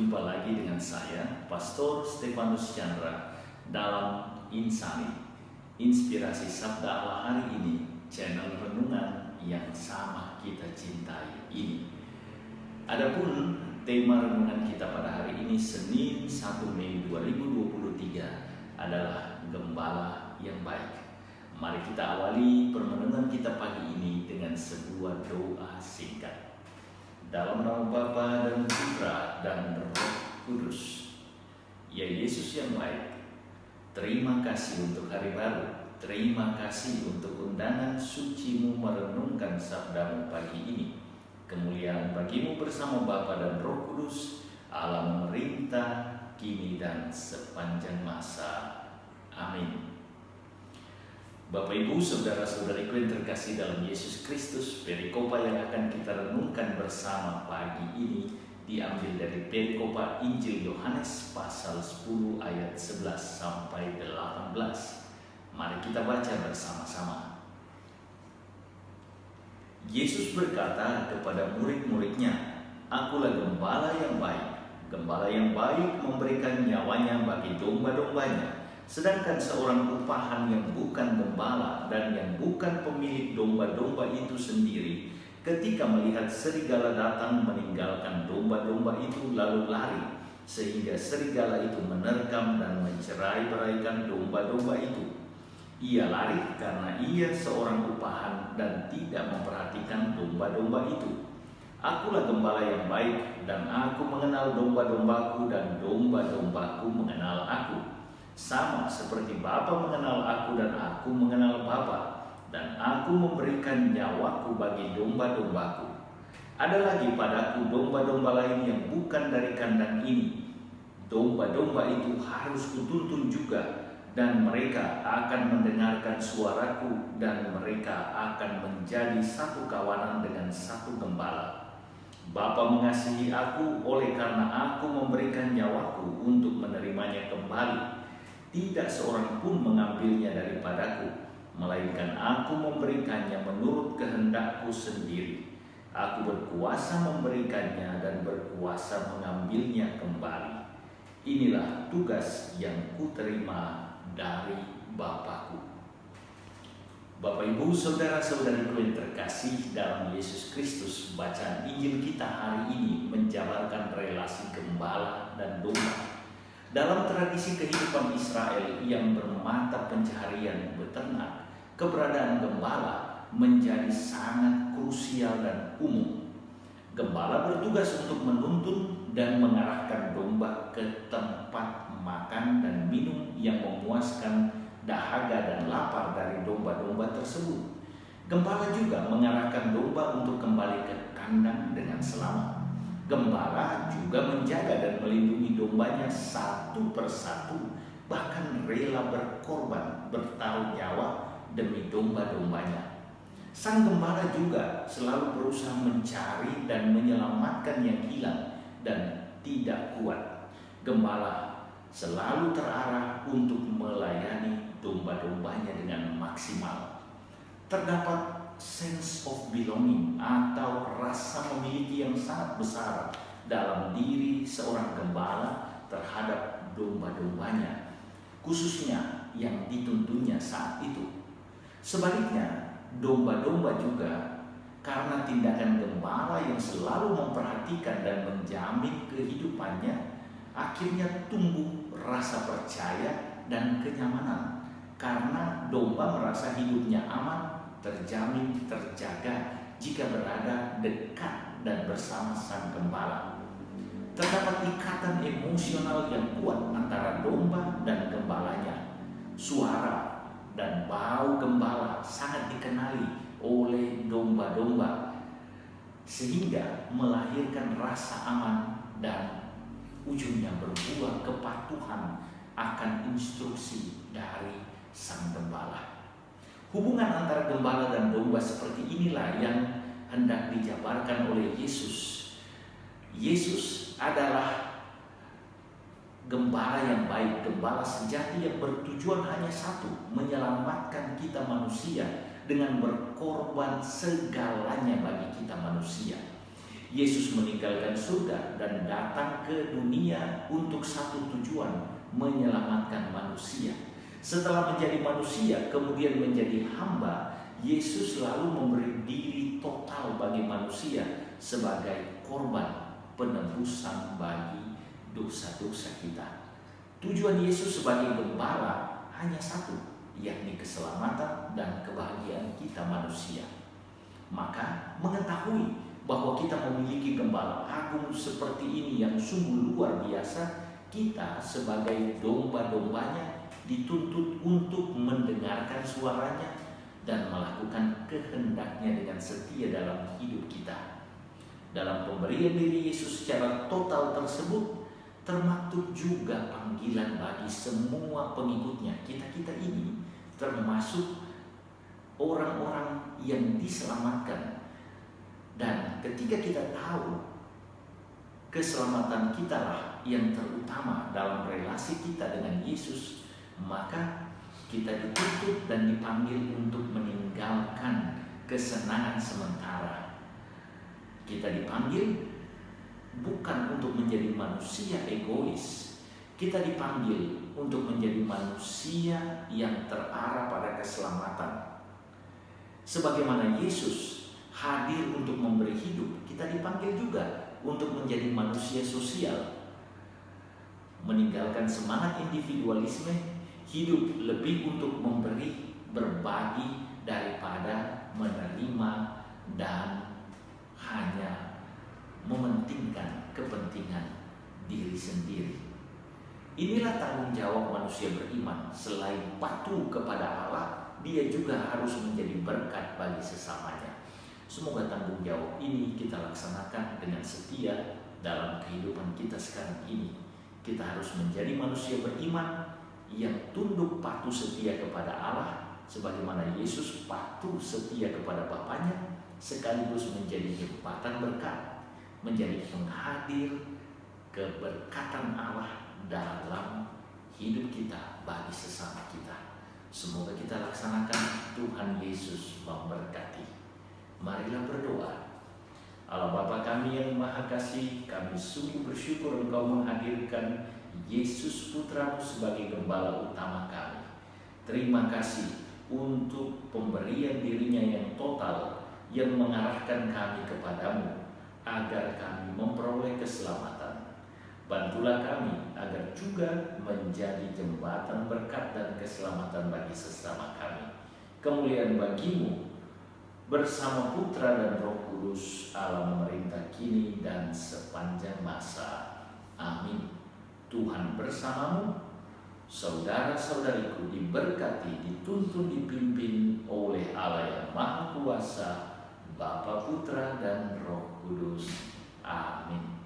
Jumpa lagi dengan saya, Pastor Stefanus Chandra, dalam Insani, Inspirasi Sabda Allah hari ini, channel renungan yang sama kita cintai ini. Adapun tema renungan kita pada hari ini, Senin 1 Mei 2023, adalah Gembala yang Baik. Mari kita awali permenungan kita pagi ini dengan sebuah doa singkat. Dalam nama Bapa dan Putra dan Roh Kudus. Ya Yesus yang baik, terima kasih untuk hari baru. Terima kasih untuk undangan suci-Mu merenungkan sabda-Mu pagi ini. Kemuliaan bagi-Mu bersama Bapa dan Roh Kudus, Allah memerintah kini dan sepanjang masa. Amin. Bapak Ibu, saudara-saudariku yang terkasih dalam Yesus Kristus, perikopa yang akan kita renungkan bersama pagi ini diambil dari perikopa Injil Yohanes pasal 10 ayat 11 sampai 18. Mari kita baca bersama-sama. Yesus berkata kepada murid-muridnya, "Akulah gembala yang baik. Gembala yang baik memberikan nyawanya bagi domba-dombanya. Sedangkan seorang upahan yang bukan gembala dan yang bukan pemilik domba-domba itu sendiri, ketika melihat serigala datang meninggalkan domba-domba itu lalu lari, sehingga serigala itu menerkam dan mencerai-beraikan domba-domba itu. Ia lari karena ia seorang upahan dan tidak memperhatikan domba-domba itu. Akulah gembala yang baik, dan aku mengenal domba-dombaku dan domba-dombaku mengenal aku. Sama seperti Bapa mengenal aku dan aku mengenal Bapa, dan aku memberikan nyawaku bagi domba-dombaku. Ada lagi padaku domba-domba lain yang bukan dari kandang ini. Domba-domba itu harus kutuntun juga, dan mereka akan mendengarkan suaraku, dan mereka akan menjadi satu kawanan dengan satu gembala. Bapa mengasihi aku oleh karena aku memberikan nyawaku untuk menerimanya kembali. Tidak seorang pun mengambilnya daripadaku, melainkan aku memberikannya menurut kehendakku sendiri. Aku berkuasa memberikannya dan berkuasa mengambilnya kembali. Inilah tugas yang kuterima dari Bapakku." Bapak Ibu, saudara-saudariku yang terkasih dalam Yesus Kristus, bacaan Injil kita hari ini menjabarkan relasi gembala dan domba. Dalam tradisi kehidupan Israel yang bermata pencaharian beternak, keberadaan gembala menjadi sangat krusial dan umum. Gembala bertugas untuk menuntun dan mengarahkan domba ke tempat makan dan minum yang memuaskan dahaga dan lapar dari domba-domba tersebut. Gembala juga mengarahkan domba untuk kembali ke kandang dengan selamat. Gembala juga menjaga dan melindungi dombanya satu persatu, bahkan rela berkorban, bertaruh nyawa demi domba-dombanya. Sang gembala juga selalu berusaha mencari dan menyelamatkan yang hilang dan tidak kuat. Gembala selalu terarah untuk melayani domba-dombanya dengan maksimal. Terdapat sense of belonging atau rasa memiliki yang sangat besar dalam diri seorang gembala terhadap domba-dombanya, khususnya yang dituntunnya saat itu. Sebaliknya, domba-domba juga karena tindakan gembala yang selalu memperhatikan dan menjamin kehidupannya, akhirnya tumbuh rasa percaya dan kenyamanan karena domba merasa hidupnya aman, terjamin, terjaga jika berada dekat dan bersama sang gembala. Terdapat ikatan emosional yang kuat antara domba dan gembalanya. Suara dan bau gembala sangat dikenali oleh domba-domba, sehingga melahirkan rasa aman dan ujungnya berbuah kepatuhan akan instruksi dari sang gembala. Hubungan antara gembala dan domba seperti inilah yang hendak dijabarkan oleh Yesus. Yesus adalah gembala yang baik, gembala sejati yang bertujuan hanya satu, menyelamatkan kita manusia dengan berkorban segalanya bagi kita manusia. Yesus meninggalkan surga dan datang ke dunia untuk satu tujuan, menyelamatkan manusia. Setelah menjadi manusia, kemudian menjadi hamba, Yesus lalu memberi diri total bagi manusia sebagai korban penebusan bagi dosa-dosa kita. Tujuan Yesus sebagai gembala hanya satu, yakni keselamatan dan kebahagiaan kita manusia. Maka mengetahui bahwa kita memiliki gembala agung seperti ini yang sungguh luar biasa, kita sebagai domba-dombanya dituntut untuk mendengarkan suaranya dan melakukan kehendaknya dengan setia dalam hidup kita. Dalam pemberian diri Yesus secara total tersebut termaktub juga panggilan bagi semua pengikutnya. Kita ini termasuk orang-orang yang diselamatkan. Dan ketika kita tahu keselamatan kita lah yang terutama dalam relasi kita dengan Yesus, maka kita dituntut dan dipanggil untuk meninggalkan kesenangan sementara. Kita dipanggil bukan untuk menjadi manusia egois. Kita dipanggil untuk menjadi manusia yang terarah pada keselamatan. Sebagaimana Yesus hadir untuk memberi hidup, kita dipanggil juga untuk menjadi manusia sosial, meninggalkan semangat individualisme, hidup lebih untuk memberi, berbagi daripada menerima dan hanya mementingkan kepentingan diri sendiri. Inilah tanggung jawab manusia beriman. Selain patuh kepada Allah, dia juga harus menjadi berkat bagi sesamanya. Semoga tanggung jawab ini kita laksanakan dengan setia dalam kehidupan kita sekarang ini. Kita harus menjadi manusia beriman yang tunduk patuh setia kepada Allah, sebagaimana Yesus patuh setia kepada Bapaknya, sekaligus menjadi jembatan berkat, menjadi penghadir keberkatan Allah dalam hidup kita bagi sesama kita. Semoga kita laksanakan. Tuhan Yesus memberkati. Marilah berdoa. Allah Bapa kami yang Maha Kasih, kami sungguh bersyukur Engkau menghadirkan Yesus Putra-Mu sebagai gembala utama kami. Terima kasih untuk pemberian dirinya yang total, yang mengarahkan kami kepadamu, agar kami memperoleh keselamatan. Bantulah kami agar juga menjadi jembatan berkat dan keselamatan bagi sesama kami. Kemuliaan bagi-Mu bersama Putra dan Roh Kudus, Allah memerintah kini dan sepanjang masa. Amin. Tuhan bersamamu. Saudara-saudariku diberkati, dituntun, dipimpin oleh Allah yang Maha Kuasa, Bapa, Putra, dan Roh Kudus. Amin.